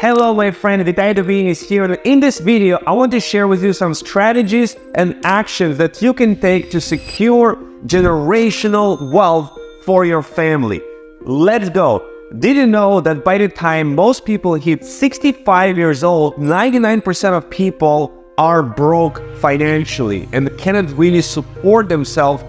Hello my friend, Vitaly is here. In this video, I want to share with you some strategies and actions that you can take to secure generational wealth for your family. Let's go. Did you know that by the time most people hit 65 years old, 99% of people are broke financially and cannot really support themselves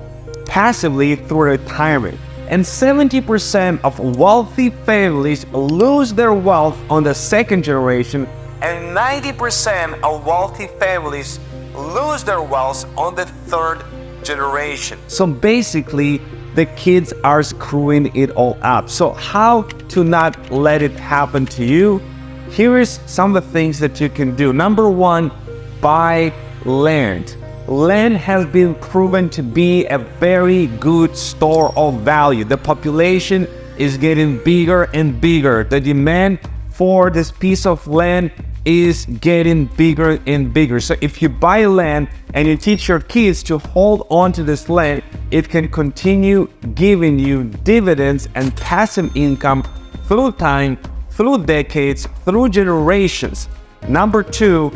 passively through retirement? And 70% of wealthy families lose their wealth on the second generation, and 90% of wealthy families lose their wealth on the third generation. So basically, the kids are screwing it all up. So how to not let it happen to you? Here is some of the things that you can do. Number one, buy land. Land has been proven to be a very good store of value. The population is getting bigger and bigger. The demand for this piece of land is getting bigger and bigger. So if you buy land and you teach your kids to hold on to this land, it can continue giving you dividends and passive income through time, through decades, through generations. Number two,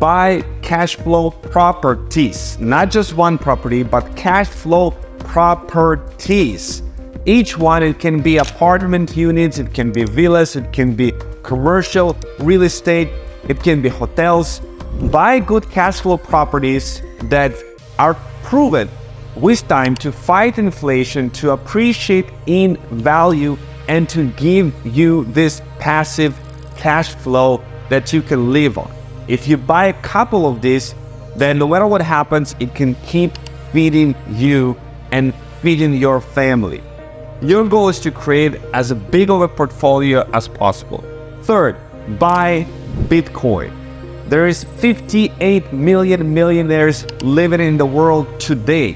buy cash flow properties. Not just one property, but cash flow properties. Each one, it can be apartment units, it can be villas, it can be commercial real estate, it can be hotels. Buy good cash flow properties that are proven with time to fight inflation, to appreciate in value, and to give you this passive cash flow that you can live on. If you buy a couple of these, then no matter what happens, it can keep feeding you and feeding your family. Your goal is to create as big of a portfolio as possible. Third, buy Bitcoin. There is 58 million millionaires living in the world today.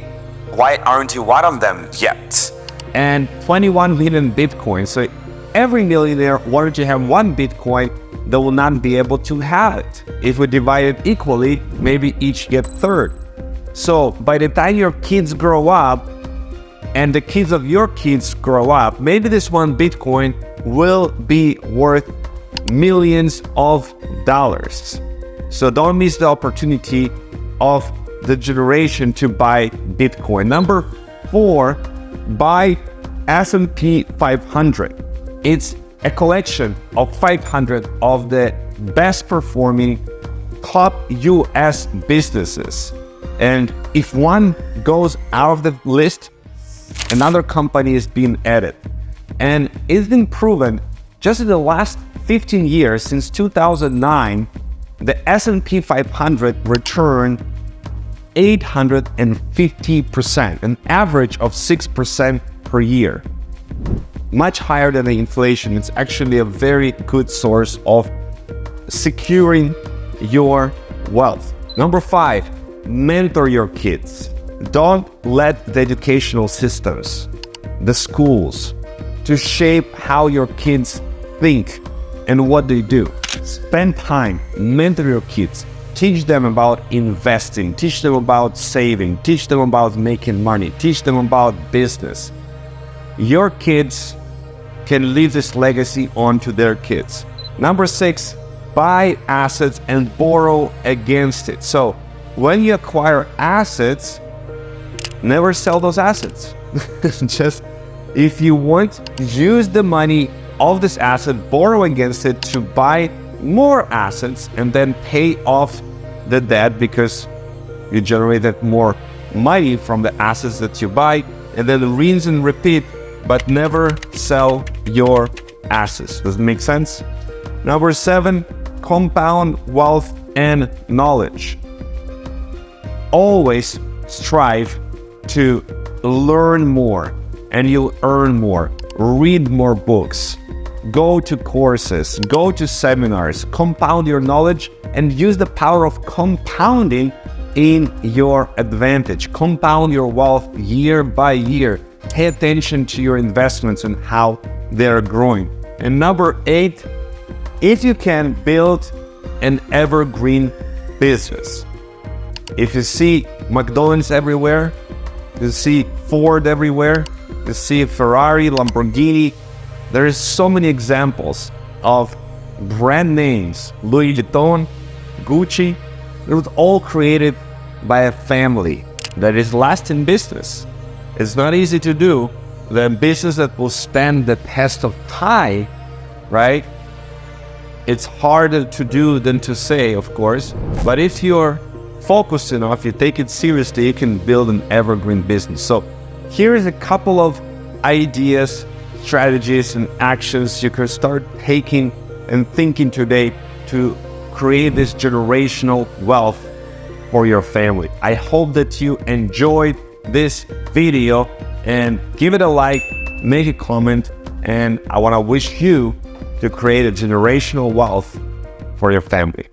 Why aren't you one of them yet? And 21 million Bitcoin. So every millionaire wanted to have one Bitcoin, they will not be able to have it. If we divide it equally, maybe each get third. So by the time your kids grow up and the kids of your kids grow up, maybe this one Bitcoin will be worth millions of dollars. So don't miss the opportunity of the generation to buy Bitcoin. Number four, buy S&P 500. It's a collection of 500 of the best performing top US businesses. And if one goes out of the list, another company is being added. And it's been proven just in the last 15 years, since 2009, the S&P 500 returned 850%, an average of 6% per year. Much higher than the inflation. It's actually a very good source of securing your wealth. Number five, mentor your kids. Don't let the educational systems, the schools, to shape how your kids think and what they do. Spend time, mentor your kids. Teach them about investing, teach them about saving, teach them about making money, teach them about business. Your kids can leave this legacy on to their kids. Number six, buy assets and borrow against it. So when you acquire assets, never sell those assets. Just if you want, use the money of this asset, borrow against it to buy more assets and then pay off the debt because you generated more money from the assets that you buy, and then rinse and repeat, but never sell your assets. Does it make sense? Number seven, compound wealth and knowledge. Always strive to learn more and you'll earn more. Read more books, go to courses, go to seminars, compound your knowledge and use the power of compounding in your advantage. Compound your wealth year by year. Pay attention to your investments and how they're growing. And number eight, if you can, build an evergreen business. If you see McDonald's everywhere, you see Ford everywhere, you see Ferrari, Lamborghini, there is so many examples of brand names, Louis Vuitton, Gucci, it was all created by a family that is last in business. It's not easy to do. The business that will stand the test of time, right? It's harder to do than to say, of course. But if you're focused enough, you take it seriously, you can build an evergreen business. So here is a couple of ideas, strategies, and actions you can start taking and thinking today to create this generational wealth for your family. I hope that you enjoyed this video, and give it a like, make a comment, and I want to wish you to create a generational wealth for your family.